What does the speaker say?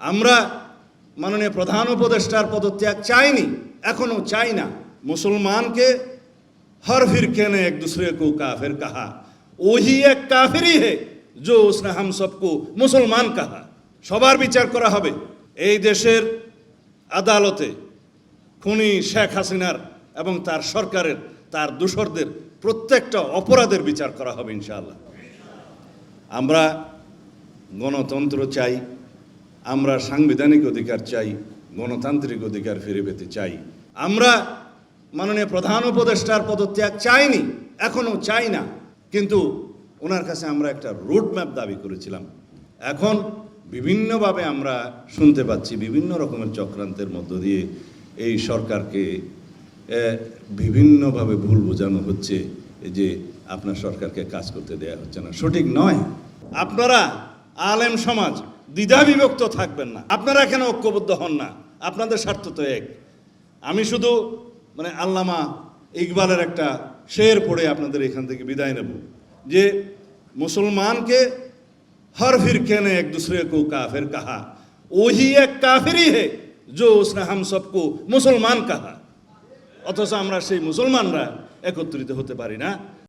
আমরা মাননীয় প্রধান উপদেষ্টার পদত্যাগ চাইনি, এখনো চাই না। मुसलमान के हर फिरके ने एक दूसरे को काफिर कहा, वही एक काफिर ही है जो उसने हम सबको मुसलमान कहा। সবার বিচার করা হবে। এই দেশের আদালতে খুনি শেখ হাসিনার এবং তার সরকারের, তার দোসরদের প্রত্যেকটা অপরাধের বিচার করা হবে ইনশাআল্লাহ। আমরা গণতন্ত্র চাই, আমরা সাংবিধানিক অধিকার চাই, গণতান্ত্রিক অধিকার ফিরে পেতে চাই। আমরা মাননীয় প্রধান উপদেষ্টার পদত্যাগ চাইনি, এখনো চাই না, কিন্তু ওনার কাছে আমরা একটা রোড ম্যাপ দাবি করেছিলাম। এখন বিভিন্নভাবে আমরা শুনতে পাচ্ছি বিভিন্ন রকমের চক্রান্তের মধ্য দিয়ে এই সরকারকে বিভিন্নভাবে ভুল বোঝানো হচ্ছে যে আপনার সরকারকে কাজ করতে দেয়া হচ্ছে না। সঠিক নয়। আপনারা আলেম সমাজ দ্বিধাবিভক্ত থাকবেন না, আপনারা কেন ঐক্যবদ্ধ হন না? আপনাদের স্বার্থ তো এক। আমি শুধু আল্লামা ইকবালের একটা শের পড়ে আপনাদের এখান থেকে বিদায় নেব যে মুসলমানকে हर फिरके ने एक दूसरे को काफिर कहा, वही एक काफिर ही है जो उसने हम सबको मुसलमान कहा। অথচ আমরা সেই মুসলমানরা একত্রিত হতে পারি না।